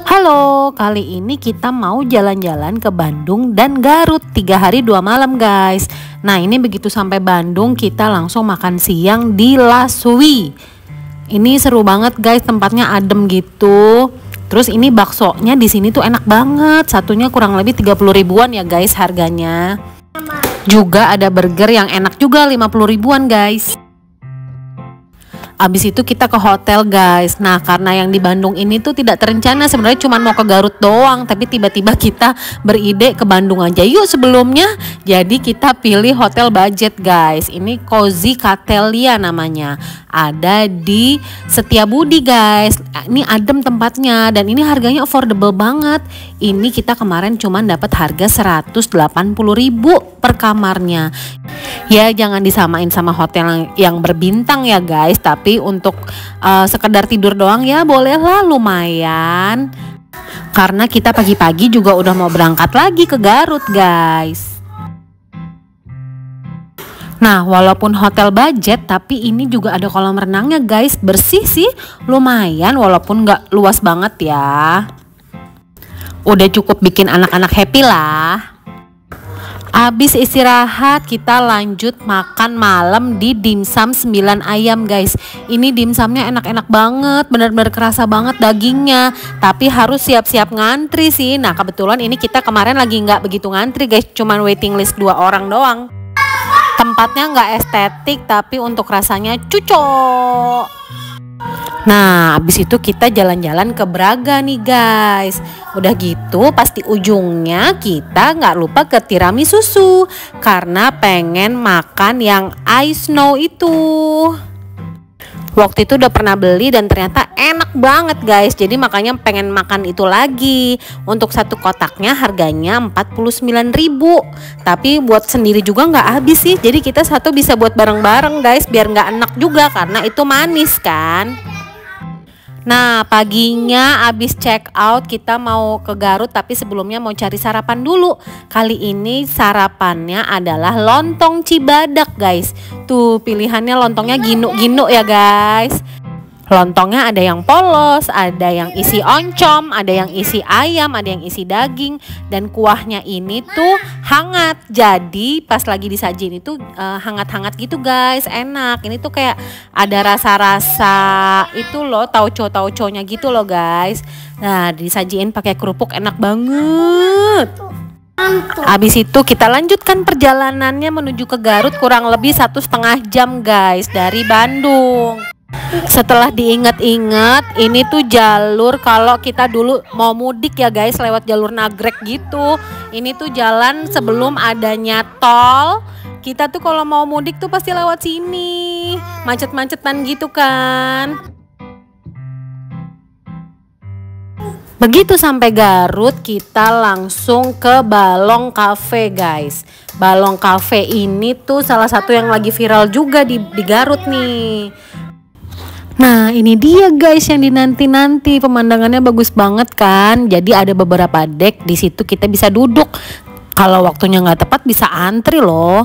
Halo, kali ini kita mau jalan-jalan ke Bandung dan Garut 3 hari 2 malam guys. Nah ini begitu sampai Bandung kita langsung makan siang di Laswi. Ini seru banget guys, tempatnya adem gitu. Terus ini baksonya di sini tuh enak banget, satunya kurang lebih 30 ribuan ya guys harganya. Juga ada burger yang enak juga 50 ribuan guys. Abis itu kita ke hotel guys. Nah karena yang di Bandung ini tuh tidak terencana, sebenarnya cuma mau ke Garut doang, tapi tiba-tiba kita beride ke Bandung aja yuk sebelumnya. Jadi kita pilih hotel budget guys. Ini Cozy Catelia namanya, ada di Setiabudi guys. Ini adem tempatnya dan ini harganya affordable banget. Ini kita kemarin cuma dapat harga 180.000 per kamarnya. Ya jangan disamain sama hotel yang berbintang ya guys, tapi untuk sekedar tidur doang ya bolehlah, lumayan. Karena kita pagi-pagi juga udah mau berangkat lagi ke Garut guys. Nah walaupun hotel budget tapi ini juga ada kolam renangnya guys, bersih sih lumayan walaupun nggak luas banget ya. Udah cukup bikin anak-anak happy lah. Abis istirahat kita lanjut makan malam di dimsum 9 ayam guys. Ini dimsumnya enak-enak banget, bener-bener kerasa banget dagingnya. Tapi harus siap-siap ngantri sih. Nah kebetulan ini kita kemarin lagi nggak begitu ngantri guys, cuman waiting list 2 orang doang. Tempatnya nggak estetik tapi untuk rasanya cocok. Nah abis itu kita jalan-jalan ke Braga nih guys. Udah gitu pasti ujungnya kita nggak lupa ke tiramisu karena pengen makan yang ice snow itu. Waktu itu udah pernah beli dan ternyata enak banget guys. Jadi makanya pengen makan itu lagi. Untuk satu kotaknya harganya 49.000. Tapi buat sendiri juga nggak habis sih. Jadi kita satu bisa buat bareng-bareng guys, biar nggak enak juga karena itu manis kan. Nah paginya abis check out kita mau ke Garut, tapi sebelumnya mau cari sarapan dulu. Kali ini sarapannya adalah lontong Cibadak guys. Tuh pilihannya lontongnya gino-gino ya guys. Lontongnya ada yang polos, ada yang isi oncom, ada yang isi ayam, ada yang isi daging. Dan kuahnya ini tuh hangat, jadi pas lagi disajiin itu hangat-hangat gitu guys, enak. Ini tuh kayak ada rasa-rasa itu loh, tauco-tauconya gitu loh guys. Nah disajiin pakai kerupuk enak banget. Habis itu kita lanjutkan perjalanannya menuju ke Garut, kurang lebih 1,5 jam guys dari Bandung. Setelah diingat-ingat, ini tuh jalur kalau kita dulu mau mudik ya guys, lewat jalur nagrek gitu. Ini tuh jalan sebelum adanya tol. Kita tuh kalau mau mudik tuh pasti lewat sini, macet-macetan gitu kan. Begitu sampai Garut kita langsung ke Balong Cafe guys. Balong Cafe ini tuh salah satu yang lagi viral juga di Garut nih. Nah ini dia guys yang dinanti-nanti, pemandangannya bagus banget kan. Jadi ada beberapa deck di situ kita bisa duduk. Kalau waktunya nggak tepat bisa antri loh.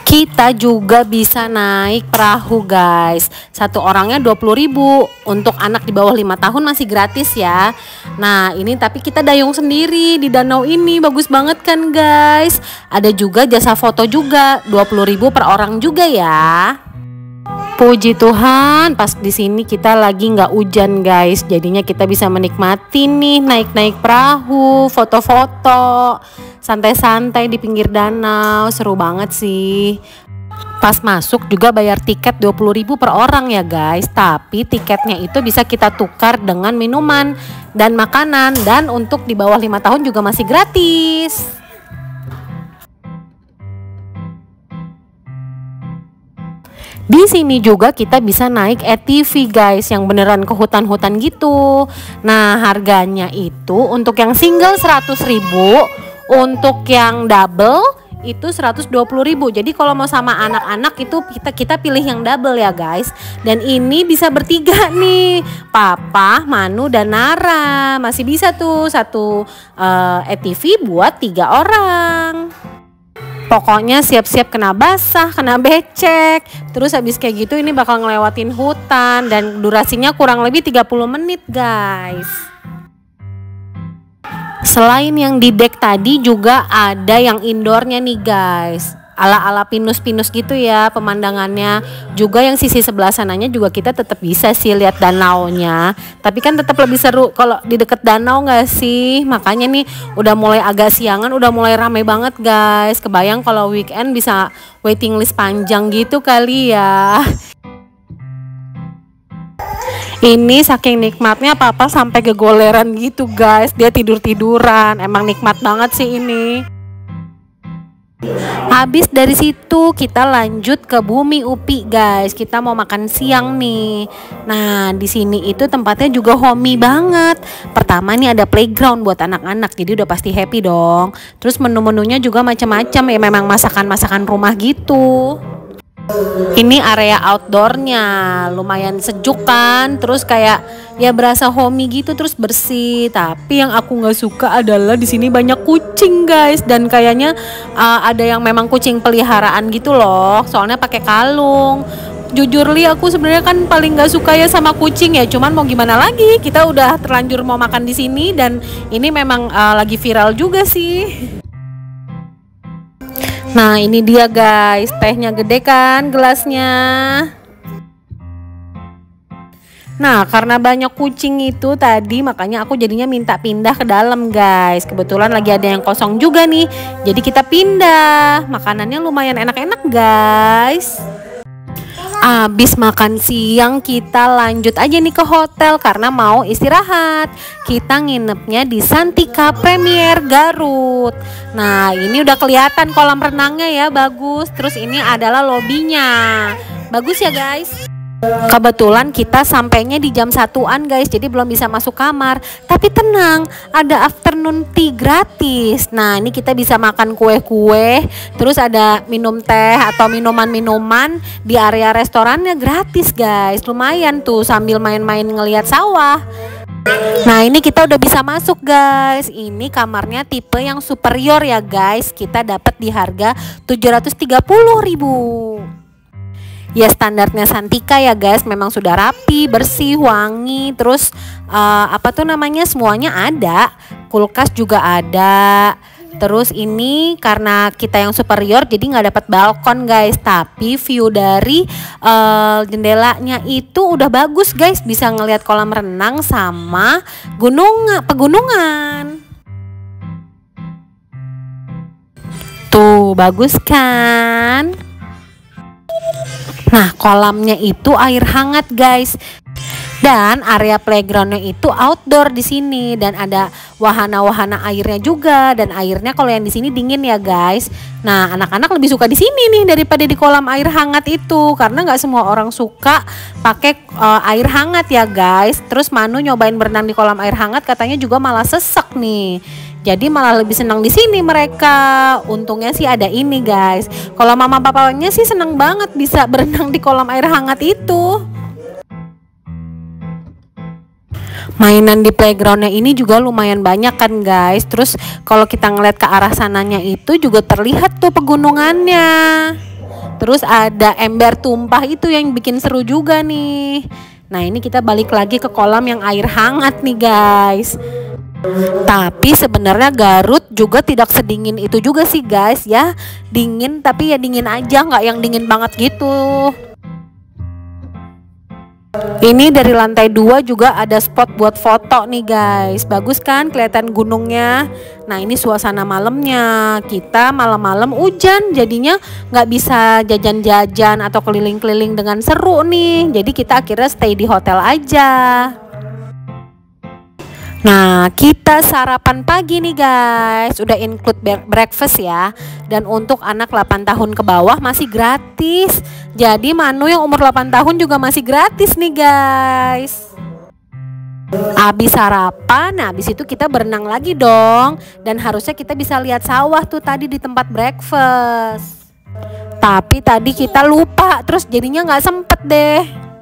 Kita juga bisa naik perahu guys. Satu orangnya 20.000. Untuk anak di bawah 5 tahun masih gratis ya. Nah ini tapi kita dayung sendiri di danau ini, bagus banget kan guys. Ada juga jasa foto juga, 20.000 per orang juga ya. Puji Tuhan, pas di sini kita lagi nggak hujan guys, jadinya kita bisa menikmati nih naik-naik perahu, foto-foto, santai-santai di pinggir danau, seru banget sih. Pas masuk juga bayar tiket 20.000 per orang ya guys, tapi tiketnya itu bisa kita tukar dengan minuman dan makanan, dan untuk di bawah 5 tahun juga masih gratis. Di sini juga kita bisa naik ATV guys, yang beneran ke hutan-hutan gitu. Nah harganya itu untuk yang single 100.000, untuk yang double itu 120.000. Jadi kalau mau sama anak-anak itu kita pilih yang double ya guys. Dan ini bisa bertiga nih, Papa, Manu, dan Nara. Masih bisa tuh satu ATV buat 3 orang. Pokoknya siap-siap kena basah, kena becek. Terus habis kayak gitu ini bakal ngelewatin hutan dan durasinya kurang lebih 30 menit guys. Selain yang di deck tadi juga ada yang indoornya nih guys, ala-ala pinus-pinus gitu ya pemandangannya. Juga yang sisi sebelah sananya juga kita tetap bisa sih lihat danaunya. Tapi kan tetap lebih seru kalau di deket danau nggak sih? Makanya nih udah mulai agak siangan, udah mulai ramai banget guys. Kebayang kalau weekend bisa waiting list panjang gitu kali ya. Ini saking nikmatnya papa sampai kegoleran gitu guys. Dia tidur-tiduran. Emang nikmat banget sih ini. Habis dari situ kita lanjut ke Bumi Upi guys. Kita mau makan siang nih. Nah, di sini itu tempatnya juga homey banget. Pertama nih ada playground buat anak-anak. Jadi udah pasti happy dong. Terus menu-menunya juga macam-macam ya, memang masakan-masakan rumah gitu. Ini area outdoornya, lumayan sejuk kan, terus kayak ya berasa homey gitu, terus bersih. Tapi yang aku nggak suka adalah di sini banyak kucing guys, dan kayaknya ada yang memang kucing peliharaan gitu loh, soalnya pakai kalung. Jujur Li, aku sebenarnya kan paling nggak suka ya sama kucing ya, cuman mau gimana lagi, kita udah terlanjur mau makan di sini dan ini memang lagi viral juga sih. Nah ini dia guys, tehnya gede kan gelasnya. Nah karena banyak kucing itu tadi, makanya aku jadinya minta pindah ke dalam guys. Kebetulan lagi ada yang kosong juga nih, jadi kita pindah. Makanannya lumayan enak-enak guys. Abis makan siang kita lanjut aja nih ke hotel karena mau istirahat. Kita nginepnya di Santika Premier Garut. Nah ini udah kelihatan kolam renangnya ya, bagus. Terus ini adalah lobbynya, bagus ya guys. Kebetulan kita sampainya di jam 1-an guys, jadi belum bisa masuk kamar. Tapi tenang, ada afternoon tea gratis. Nah ini kita bisa makan kue-kue, terus ada minum teh atau minuman-minuman di area restorannya gratis guys. Lumayan tuh sambil main-main ngelihat sawah. Nah ini kita udah bisa masuk guys. Ini kamarnya tipe yang superior ya guys. Kita dapat di harga 730.000. Ya standarnya Santika ya guys, memang sudah rapi, bersih, wangi. Terus apa tuh namanya, semuanya ada. Kulkas juga ada. Terus ini karena kita yang superior jadi nggak dapat balkon guys, tapi view dari jendelanya itu udah bagus guys, bisa ngelihat kolam renang sama pegunungan. Tuh bagus kan? Nah kolamnya itu air hangat guys, dan area playgroundnya itu outdoor di sini, dan ada wahana-wahana airnya juga, dan airnya kalau yang di sini dingin ya guys. Nah anak-anak lebih suka di sini nih daripada di kolam air hangat itu, karena nggak semua orang suka pakai air hangat ya guys. Terus Manu nyobain berenang di kolam air hangat, katanya juga malah sesek nih. Jadi malah lebih senang di sini mereka. Untungnya sih ada ini guys. Kalau mama papanya sih senang banget bisa berenang di kolam air hangat itu. Mainan di playgroundnya ini juga lumayan banyak kan guys. Terus kalau kita ngeliat ke arah sananya itu juga terlihat tuh pegunungannya. Terus ada ember tumpah itu yang bikin seru juga nih. Nah ini kita balik lagi ke kolam yang air hangat nih guys. Tapi sebenarnya Garut juga tidak sedingin itu juga sih guys ya. Dingin tapi ya dingin aja, nggak yang dingin banget gitu. Ini dari lantai 2 juga ada spot buat foto nih guys. Bagus kan kelihatan gunungnya. Nah ini suasana malamnya. Kita malam-malam hujan, jadinya nggak bisa jajan-jajan atau keliling-keliling dengan seru nih. Jadi kita akhirnya stay di hotel aja. Nah kita sarapan pagi nih guys, udah include breakfast ya. Dan untuk anak 8 tahun ke bawah masih gratis. Jadi Manu yang umur 8 tahun juga masih gratis nih guys. Abis sarapan, nah abis itu kita berenang lagi dong. Dan harusnya kita bisa lihat sawah tuh tadi di tempat breakfast. Tapi tadi kita lupa, terus jadinya nggak sempet deh.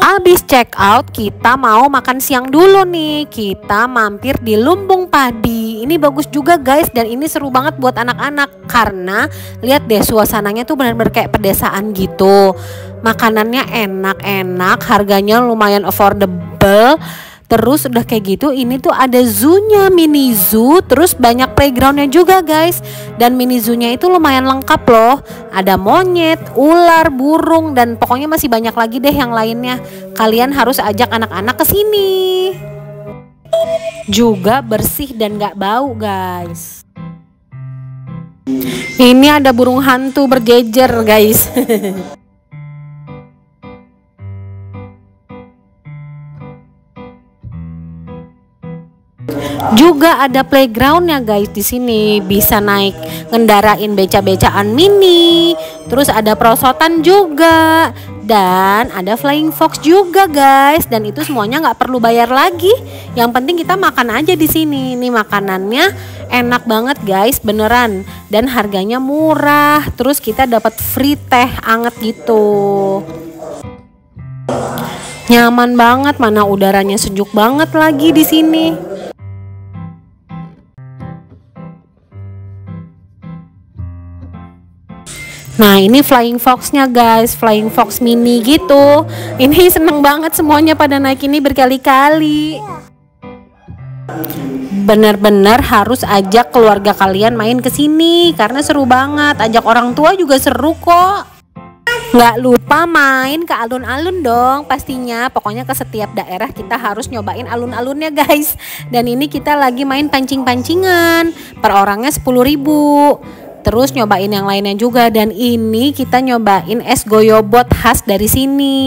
Abis check out kita mau makan siang dulu nih. Kita mampir di Lumbung Padi. Ini bagus juga guys, dan ini seru banget buat anak-anak. Karena lihat deh suasananya tuh benar-benar kayak pedesaan gitu. Makanannya enak-enak, harganya lumayan affordable. Terus udah kayak gitu, ini tuh ada zoo-nya, mini zoo. Terus banyak playgroundnya juga guys. Dan mini zoo-nya itu lumayan lengkap loh. Ada monyet, ular, burung, dan pokoknya masih banyak lagi deh yang lainnya. Kalian harus ajak anak-anak ke sini. Juga bersih dan gak bau guys. Ini ada burung hantu berjejer guys. Juga ada playgroundnya guys di sini, bisa naik ngendarain beca-becaan mini, terus ada perosotan juga, dan ada flying fox juga guys. Dan itu semuanya nggak perlu bayar lagi. Yang penting kita makan aja di sini. Nih makanannya enak banget guys, beneran, dan harganya murah. Terus kita dapat free teh anget gitu. Nyaman banget, mana udaranya sejuk banget lagi di sini. Nah ini flying foxnya guys, flying fox mini gitu. Ini seneng banget semuanya pada naik ini berkali-kali. Bener-bener harus ajak keluarga kalian main ke sini karena seru banget. Ajak orang tua juga seru kok. Nggak lupa main ke alun-alun dong pastinya. Pokoknya ke setiap daerah kita harus nyobain alun-alunnya guys. Dan ini kita lagi main pancing-pancingan. Per orangnya 10.000. Terus nyobain yang lainnya juga. Dan ini kita nyobain es goyobot khas dari sini.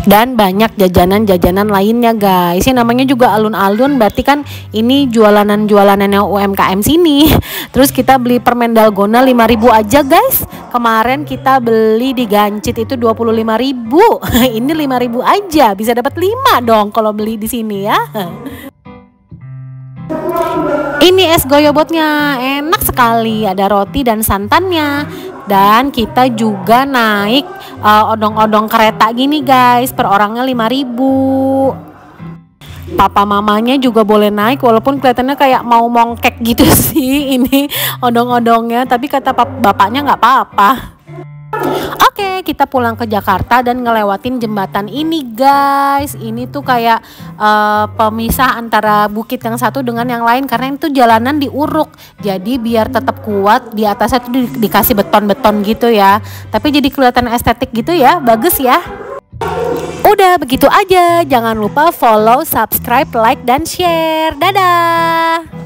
Dan banyak jajanan-jajanan lainnya guys. Ini namanya juga alun-alun, berarti kan ini jualanan-jualanannya UMKM sini. Terus kita beli permen dalgona 5.000 aja guys. Kemarin kita beli di Gancit itu 25.000. Ini 5.000 aja, bisa dapat 5 dong kalau beli di sini ya. Ini es goyobotnya enak sekali, ada roti dan santannya. Dan kita juga naik odong-odong kereta gini guys, per orangnya 5.000. Papa mamanya juga boleh naik, walaupun kelihatannya kayak mau mongkek gitu sih ini odong-odongnya, tapi kata bapaknya nggak apa-apa. Oke, kita pulang ke Jakarta dan ngelewatin jembatan ini guys. Ini tuh kayak pemisah antara bukit yang satu dengan yang lain, karena itu jalanan diuruk. Jadi biar tetap kuat, di atasnya tuh dikasih beton-beton gitu ya. Tapi jadi kelihatan estetik gitu ya, bagus ya. Udah begitu aja, jangan lupa follow, subscribe, like, dan share. Dadah.